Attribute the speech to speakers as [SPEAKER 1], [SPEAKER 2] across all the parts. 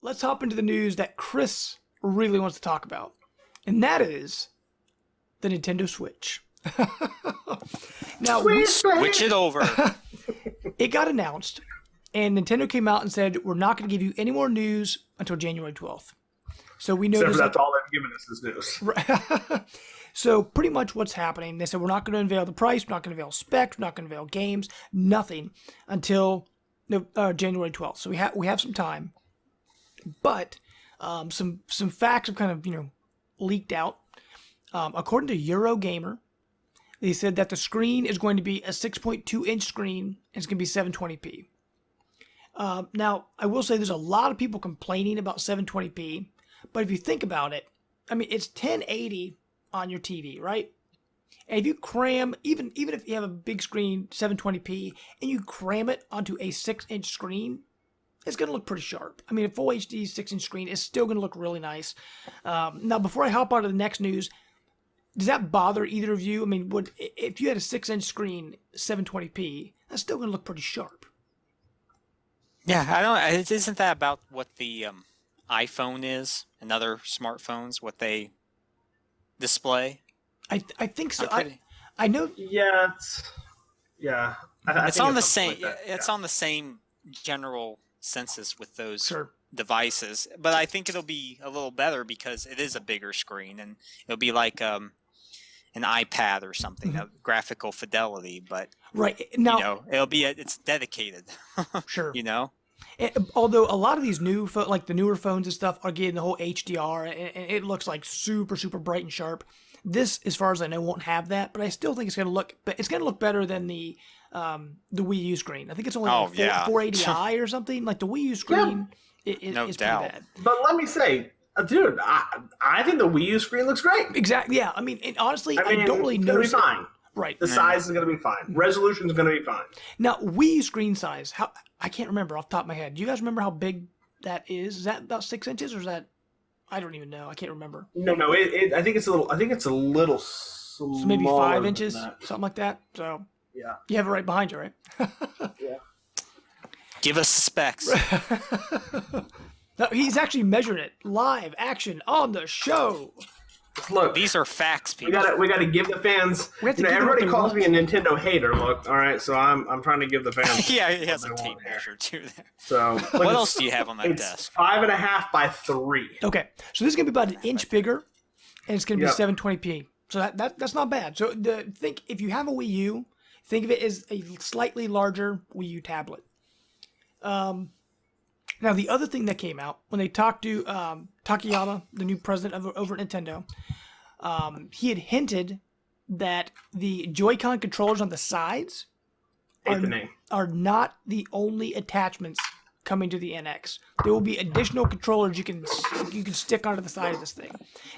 [SPEAKER 1] let's hop into the news that Chris really wants to talk about. And that is the Nintendo Switch. Now,
[SPEAKER 2] Switch it over.
[SPEAKER 1] It got announced, and Nintendo came out and said, we're not going to give you any more news until January 12th. So we know
[SPEAKER 3] that's all they've given us is news.
[SPEAKER 1] Right. So pretty much what's happening, they said we're not going to unveil the price, we're not going to unveil specs, we're not going to unveil games, nothing until January 12th. So we have some time. But some facts have kind of leaked out. According to Eurogamer, they said that the screen is going to be a 6.2-inch screen and it's going to be 720p. Now, I will say there's a lot of people complaining about 720p, but if you think about it, I mean, it's 1080 on your TV, right? And if you cram, even if you have a big screen, 720p, and you cram it onto a 6-inch screen, it's going to look pretty sharp. I mean, a full HD 6-inch screen is still going to look really nice. Now, before I hop on to the next news, does that bother either of you? I mean, if you had a 6-inch screen, 720p, that's still going to look pretty sharp.
[SPEAKER 2] Yeah, I don't. Isn't that about what the iPhone is and other smartphones? What they display?
[SPEAKER 1] I think so. I know.
[SPEAKER 3] Yeah,
[SPEAKER 2] It's on the same. It's on the same general census with those devices, but I think it'll be a little better because it is a bigger screen and it'll be like an iPad or something,
[SPEAKER 1] Mm-hmm.
[SPEAKER 2] of graphical fidelity. But
[SPEAKER 1] right now,
[SPEAKER 2] it'll be it's dedicated.
[SPEAKER 1] Sure.
[SPEAKER 2] Although
[SPEAKER 1] a lot of these new like the newer phones and stuff are getting the whole HDR and it looks like super bright and sharp. This, as far as I know, won't have that, but I still think it's going to look better than the Wii U screen. I think it's only 480i or something. Like the Wii U screen is
[SPEAKER 2] no
[SPEAKER 1] pretty
[SPEAKER 2] doubt.
[SPEAKER 1] bad.
[SPEAKER 3] But let me say, dude, I think the Wii U screen looks great.
[SPEAKER 1] Exactly. Yeah. I mean, honestly, I don't really know.
[SPEAKER 3] It's going to be fine.
[SPEAKER 1] Right.
[SPEAKER 3] The size is going to be fine. Resolution is going to be fine.
[SPEAKER 1] Now, Wii U screen size. I can't remember off the top of my head. Do you guys remember how big that is? Is that about 6 inches or is that? I don't even know. I can't remember.
[SPEAKER 3] No. I think it's a little.
[SPEAKER 1] So maybe 5 inches, something like that. So
[SPEAKER 3] yeah,
[SPEAKER 1] you have it right behind you, right?
[SPEAKER 3] Yeah.
[SPEAKER 2] Give us the specs.
[SPEAKER 1] No, he's actually measured it live, action on the show.
[SPEAKER 3] Look,
[SPEAKER 2] these are facts, people.
[SPEAKER 3] We got to give the fans. Everybody calls me a Nintendo hater. Look, all right, so I'm trying to give the fans.
[SPEAKER 2] Yeah, he has a tape measure too there.
[SPEAKER 3] So
[SPEAKER 2] what else do you have on that
[SPEAKER 3] it's
[SPEAKER 2] desk?
[SPEAKER 3] 5.5 by 3.
[SPEAKER 1] Okay, so this is gonna be about an inch bigger, and it's gonna be 720p. So that's not bad. So think if you have a Wii U, think of it as a slightly larger Wii U tablet. Now the other thing that came out when they talked to Takayama, the new president over at Nintendo, he had hinted that the Joy-Con controllers on the sides are not the only attachments coming to the NX. There will be additional controllers you can stick onto the side of this thing.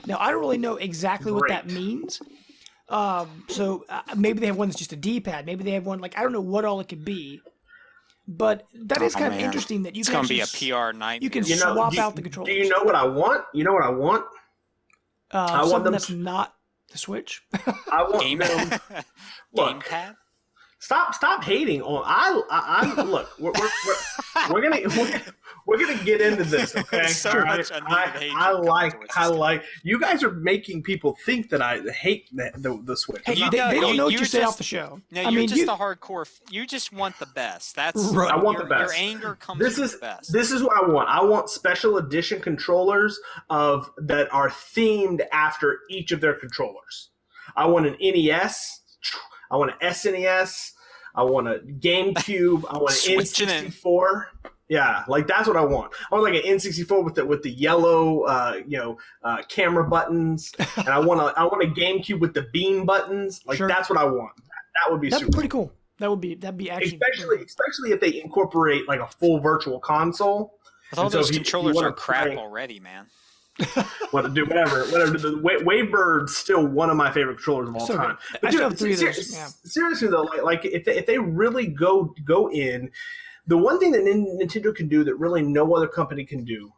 [SPEAKER 1] Now I don't really know exactly what that means. So maybe they have one that's just a D-pad. Maybe they have one I don't know what all it could be. But that is kind of interesting that you can.
[SPEAKER 2] It's going to be a PR nightmare.
[SPEAKER 1] You can swap out the controllers.
[SPEAKER 3] Do you know what I want? You know what I want?
[SPEAKER 1] I want something that's not the Switch.
[SPEAKER 3] I want
[SPEAKER 2] Game
[SPEAKER 3] them. Look,
[SPEAKER 2] Gamepad?
[SPEAKER 3] Stop hating on. I look. We're gonna get into this. Okay.
[SPEAKER 2] So much unneeded hate.
[SPEAKER 3] I like. You guys are making people think that I hate the Switch.
[SPEAKER 1] Hey, they don't know what you say off the show.
[SPEAKER 2] No, you're just a hardcore. You just want the best. That's
[SPEAKER 1] right.
[SPEAKER 3] I want the best.
[SPEAKER 2] Your anger comes from the best.
[SPEAKER 3] This is what I want. I want special edition controllers that are themed after each of their controllers. I want an NES. I want an SNES. I want a GameCube. I want an N64. Yeah, that's what I want. I want an N64 with the yellow camera buttons, and I want a GameCube with the beam buttons. That's what I want. That would be
[SPEAKER 1] That'd
[SPEAKER 3] super
[SPEAKER 1] be pretty cool. That'd be actually
[SPEAKER 3] especially if they incorporate a full virtual console.
[SPEAKER 2] But all those controllers are crap already, man.
[SPEAKER 3] Whatever. The Wavebird's still one of my favorite controllers of all time. But seriously though, if they really go in, the one thing that Nintendo can do that really no other company can do,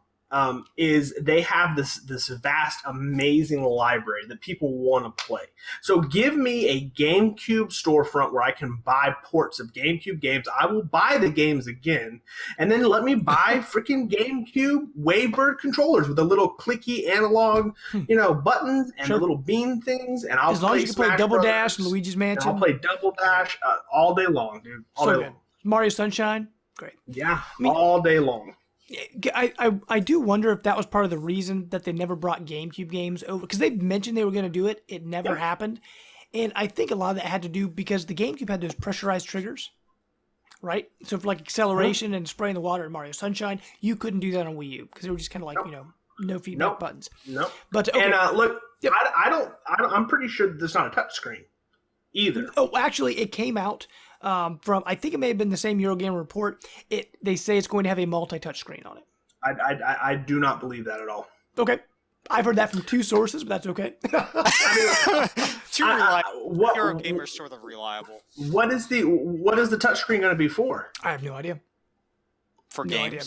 [SPEAKER 3] is they have this vast, amazing library that people want to play. So give me a GameCube storefront where I can buy ports of GameCube games. I will buy the games again, and then let me buy freaking GameCube Wavebird controllers with the little clicky analog, buttons and the little beam things. And I'll
[SPEAKER 1] as long as you can play Double Dash and Luigi's Mansion.
[SPEAKER 3] I'll play Double Dash all day long, dude. All day long.
[SPEAKER 1] Mario Sunshine, great.
[SPEAKER 3] Yeah, all day long.
[SPEAKER 1] I do wonder if that was part of the reason that they never brought GameCube games over, because they mentioned they were going to do it. It never happened. And I think a lot of that had to do because the GameCube had those pressurized triggers, right? So for like acceleration and spraying the water in Mario Sunshine, you couldn't do that on Wii U because they were just kind of like, no feedback buttons.
[SPEAKER 3] Nope.
[SPEAKER 1] But okay.
[SPEAKER 3] And look, I'm pretty sure that there's not a touch screen either.
[SPEAKER 1] Oh, actually, it came out from, I think it may have been the same Eurogamer report. They say it's going to have a multi-touch screen on it.
[SPEAKER 3] I do not believe that at all.
[SPEAKER 1] Okay. I've heard that from two sources, but that's okay.
[SPEAKER 2] Too reliable. Eurogamer's sort of reliable.
[SPEAKER 3] What is the touch screen going to be for?
[SPEAKER 1] I have no idea.
[SPEAKER 2] For games.
[SPEAKER 1] Idea.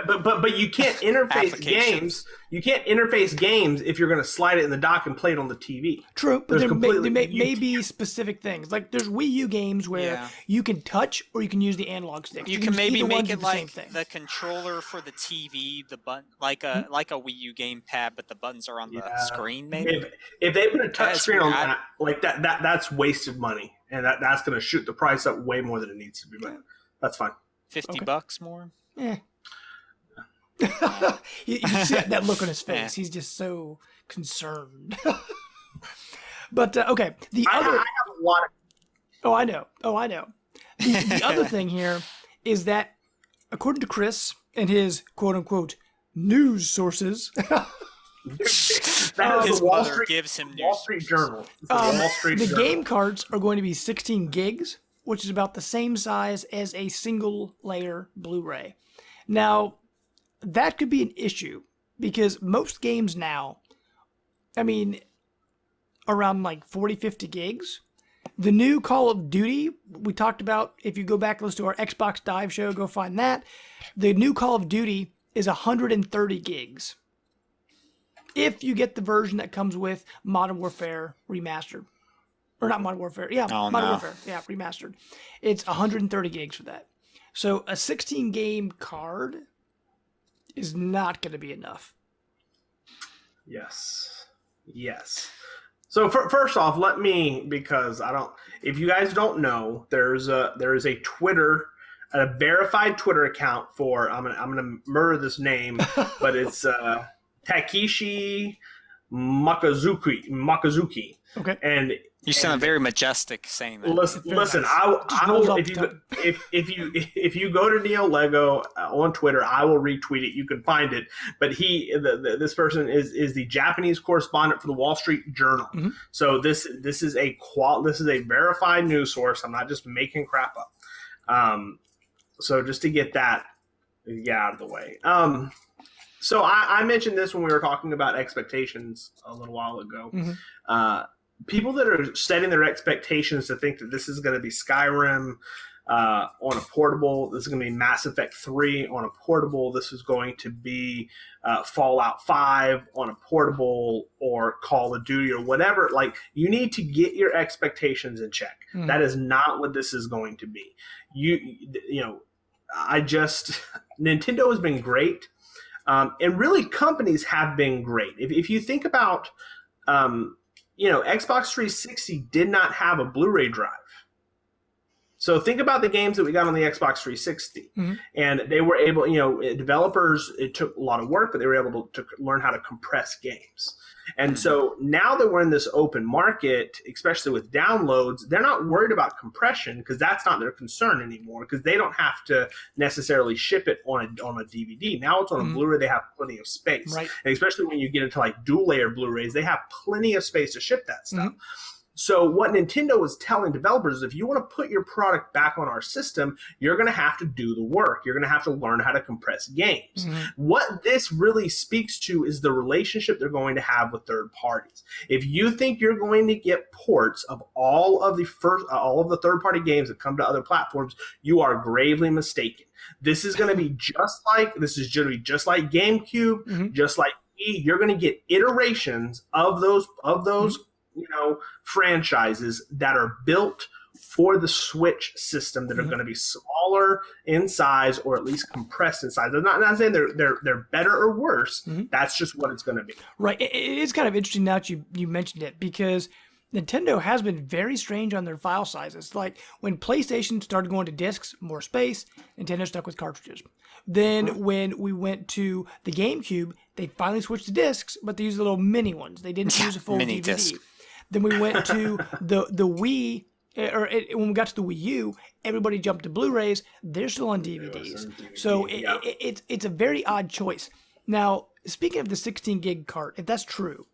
[SPEAKER 3] But you can't interface games. You can't interface games if you're going to slide it in the dock and play it on the TV.
[SPEAKER 1] True, but there may be specific things. Like there's Wii U games where you can touch or you can use the analog stick.
[SPEAKER 2] You can maybe make it like the controller for the TV, the button, like a Wii U gamepad, but the buttons are on the screen. Maybe
[SPEAKER 3] if they put a touch screen on that, like that's wasted money, and that's going to shoot the price up way more than it needs to be. But that's fine.
[SPEAKER 2] $50 more.
[SPEAKER 1] Yeah. you see that look on his face. He's just so concerned. But okay, I have a lot of. Oh, I know. The other thing here is that, according to Chris and his quote unquote news sources,
[SPEAKER 2] his mother gives him
[SPEAKER 3] Wall Street Journal. The
[SPEAKER 1] game cards are going to be 16 gigs, which is about the same size as a single layer Blu-ray. Now, that could be an issue because most games now, around like 40, 50 gigs. The new Call of Duty, we talked about, if you go back and listen to our Xbox Dive show, go find that. The new Call of Duty is 130 gigs. If you get the version that comes with Modern Warfare Remastered. Or not Modern Warfare. Yeah, Modern Warfare. Yeah, Remastered. It's 130 gigs for that. So a 16 game card is not going to be enough.
[SPEAKER 3] Yes. So first off, because if you guys don't know, there is a verified Twitter account for, I'm gonna murder this name, but it's Takeshi Makazuki.
[SPEAKER 1] Okay.
[SPEAKER 3] And
[SPEAKER 2] you sound very majestic saying that.
[SPEAKER 3] Listen. If you go to Neo Lego on Twitter, I will retweet it. You can find it. But this person is the Japanese correspondent for the Wall Street Journal. Mm-hmm. So this is a verified news source. I'm not just making crap up. So just to get that out of the way. So I mentioned this when we were talking about expectations a little while ago. Mm-hmm. People that are setting their expectations to think that this is going to be Skyrim on a portable, this is going to be Mass Effect 3 on a portable, this is going to be Fallout 5 on a portable, or Call of Duty or whatever, like, you need to get your expectations in check. Mm-hmm. That is not what this is going to be. Nintendo has been great. And really, companies have been great. If you think about, Xbox 360 did not have a Blu-ray drive. So think about the games that we got on the Xbox 360. Mm-hmm. And they were able, developers, it took a lot of work, but they were able to learn how to compress games. And so now that we're in this open market, especially with downloads, they're not worried about compression because that's not their concern anymore, because they don't have to necessarily ship it on a DVD. Now it's on a Blu-ray, they have plenty of space. Right. And especially when you get into like dual layer Blu-rays, they have plenty of space to ship that stuff. Mm-hmm. So what Nintendo is telling developers is if you want to put your product back on our system, you're going to have to do the work. You're going to have to learn how to compress games. What this really speaks to is the relationship they're going to have with third parties. If you think you're going to get ports of all of the third-party games that come to other platforms, you are gravely mistaken. This is going to be just like GameCube, just like Wii. You're going to get iterations of those franchises that are built for the Switch system that are going to be smaller in size, or at least compressed in size. I'm not saying they're better or worse. That's just what it's going to be.
[SPEAKER 1] Right. It is kind of interesting now that you mentioned it, because Nintendo has been very strange on their file sizes. Like when PlayStation started going to discs, more space, Nintendo stuck with cartridges. Then when we went to the GameCube, they finally switched to discs, but they used the little mini ones. They didn't use a full
[SPEAKER 2] mini
[SPEAKER 1] DVD.
[SPEAKER 2] disc.
[SPEAKER 1] Then we went to the Wii, when we got to the Wii U, everybody jumped to Blu-rays. They're still on DVDs. So it's a very odd choice. Now, speaking of the 16 gig cart, if that's true,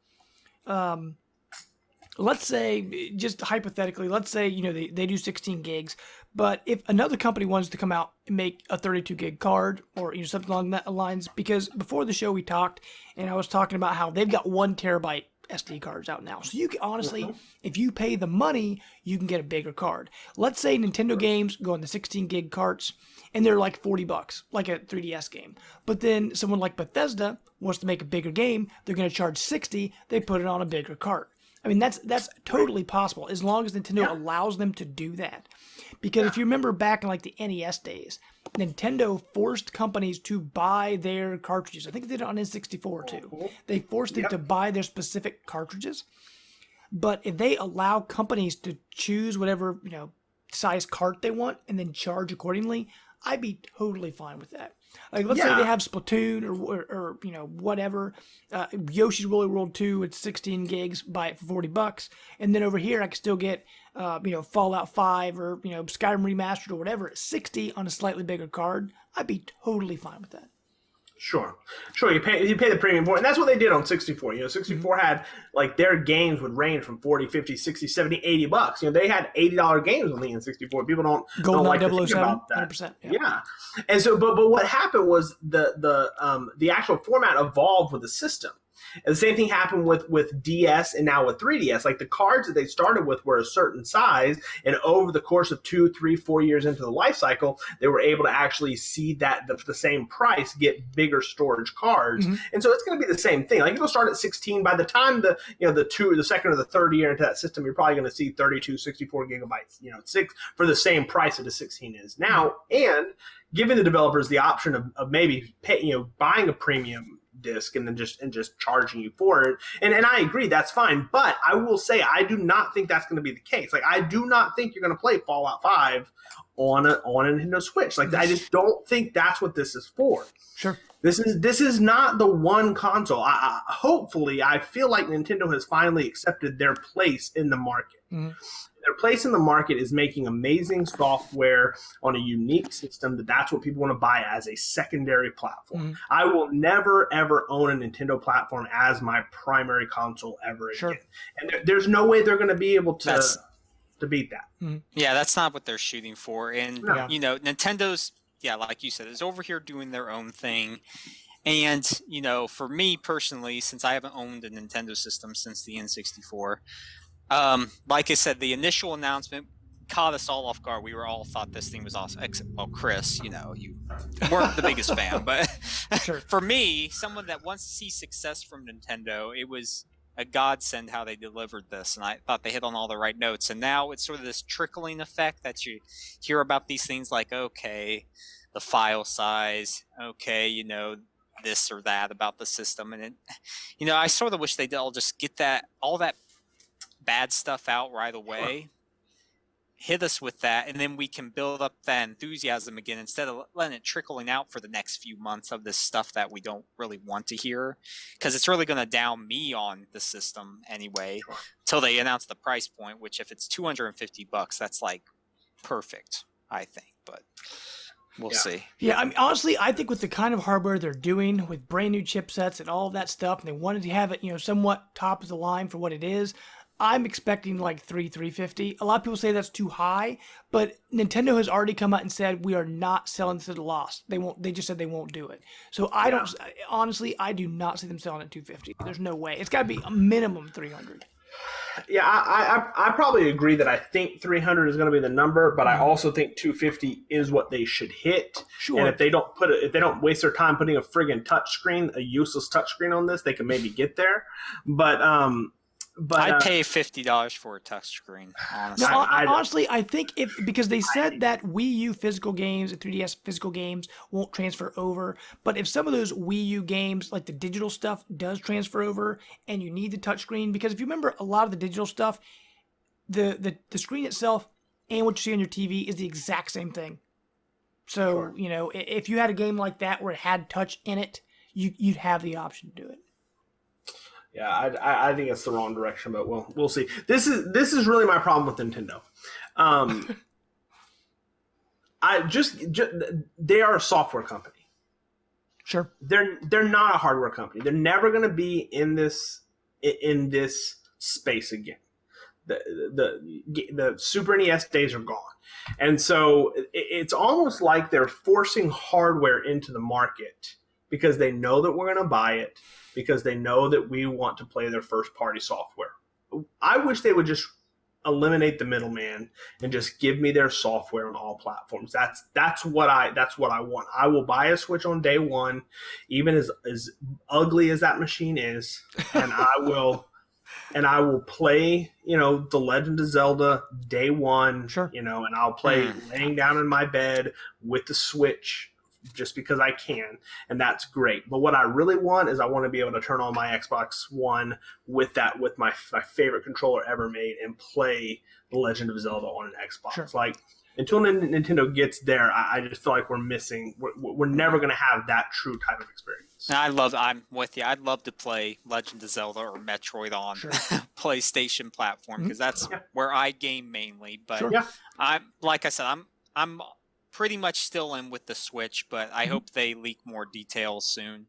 [SPEAKER 1] let's say, just hypothetically, let's say, they do 16 gigs, but if another company wants to come out and make a 32 gig card or something along that lines, because before the show we talked, and I was talking about how they've got 1 terabyte SD cards out now. So you can honestly, if you pay the money, you can get a bigger card. Let's say Nintendo games go on the 16 gig carts and they're like $40, like a 3DS game. But then someone like Bethesda wants to make a bigger game, they're going to charge $60, they put it on a bigger cart. I mean, that's totally possible as long as Nintendo allows them to do that. Because if you remember back in like the NES days, Nintendo forced companies to buy their cartridges. I think they did it on N64 too. They forced them to buy their specific cartridges. But if they allow companies to choose whatever, size cart they want and then charge accordingly, I'd be totally fine with that. Like, let's say they have Splatoon or whatever. Yoshi's Woolly World 2, it's 16 gigs, buy it for $40. And then over here, I can still get, Fallout 5 or, Skyrim Remastered or whatever at 60 on a slightly bigger card. I'd be totally fine with that.
[SPEAKER 3] Sure. You pay the premium for it. And that's what they did on 64. 64 had, like, their games would range from 40, 50, 60, 70, $80. They had $80 games on the N64. People don't like to think about that.
[SPEAKER 1] 100%.
[SPEAKER 3] Yeah. And so, but what happened was the actual format evolved with the system. And the same thing happened with DS and now with 3DS. Like the cards that they started with were a certain size, and over the course of 2, 3, 4 years into the life cycle, they were able to actually see that the same price get bigger storage cards. And so it's going to be the same thing. Like it'll start at 16. By the time the second or the third year into that system, you're probably going to see 32, 64 gigabytes. 6 for the same price that a 16 is now, and giving the developers the option of maybe buying a premium disc and then just charging you for it. And I agree, that's fine. But I will say I do not think that's going to be the case. Like I do not think you're going to play Fallout 5 on a Nintendo Switch. Like I just don't think that's what this is for.
[SPEAKER 1] Sure.
[SPEAKER 3] This is not the one console. Hopefully, I feel like Nintendo has finally accepted their place in the market. Their place in the market is making amazing software on a unique system that's what people want to buy as a secondary platform. I will never, ever own a Nintendo platform as my primary console ever again. And there's no way they're going to be able to beat that.
[SPEAKER 2] Yeah, that's not what they're shooting for. And, Nintendo's, like you said, is over here doing their own thing. And, for me personally, since I haven't owned a Nintendo system since the N64, like I said, the initial announcement caught us all off guard. We were all thought this thing was awesome. Except, Chris, you weren't the biggest fan, but for me, someone that wants to see success from Nintendo, it was a godsend how they delivered this, and I thought they hit on all the right notes. And now it's sort of this trickling effect that you hear about these things like, okay, the file size, okay, this or that about the system, and it, I sort of wish they'd all just get all that bad stuff out right away, hit us with that, and then we can build up that enthusiasm again instead of letting it trickling out for the next few months of this stuff that we don't really want to hear, because it's really going to down me on the system anyway until they announce the price point, which if it's $250, that's like perfect, I think, but we'll see.
[SPEAKER 1] Yeah, I mean, honestly, I think with the kind of hardware they're doing with brand new chipsets and all of that stuff, and they wanted to have it, somewhat top of the line for what it is, I'm expecting like 350. A lot of people say that's too high, but Nintendo has already come out and said we are not selling this at a loss. They won't. They just said they won't do it. So I don't. Honestly, I do not see them selling at 250. There's no way. It's got to be a minimum 300.
[SPEAKER 3] Yeah, I probably agree that I think 300 is going to be the number, but I also think 250 is what they should hit.
[SPEAKER 1] Sure.
[SPEAKER 3] And if they don't waste their time putting a friggin' touchscreen, a useless touchscreen on this, they can maybe get there. But
[SPEAKER 2] I'd pay $50 for a touchscreen. Honestly,
[SPEAKER 1] no, honestly, I think because they said that Wii U physical games and 3DS physical games won't transfer over, but if some of those Wii U games, like the digital stuff, does transfer over, and you need the touchscreen, because if you remember, a lot of the digital stuff, the screen itself and what you see on your TV is the exact same thing. So if you had a game like that where it had touch in it, you'd have the option to do it.
[SPEAKER 3] Yeah, I think it's the wrong direction, but we'll see. This is really my problem with Nintendo. They are a software company.
[SPEAKER 1] Sure.
[SPEAKER 3] They're not a hardware company. They're never going to be in this space again. The Super NES days are gone, and so it's almost like they're forcing hardware into the market because they know that we're going to buy it, because they know that we want to play their first-party software. I wish they would just eliminate the middleman and just give me their software on all platforms. That's what I want. I will buy a Switch on day one, even as ugly as that machine is, and I will play, The Legend of Zelda day one,
[SPEAKER 1] sure.
[SPEAKER 3] And I'll play laying down in my bed with the Switch just because I can, and that's great. But what I really want is I want to be able to turn on my Xbox One with my favorite controller ever made and play The Legend of Zelda on an Xbox.
[SPEAKER 1] Sure.
[SPEAKER 3] Like, until Nintendo gets there, I just feel like we're missing. We're never going to have that true type of experience.
[SPEAKER 2] I'm with you. I'd love to play Legend of Zelda or Metroid on PlayStation platform, because that's where I game mainly. But I'm pretty much still in with the Switch, but I hope they leak more details soon.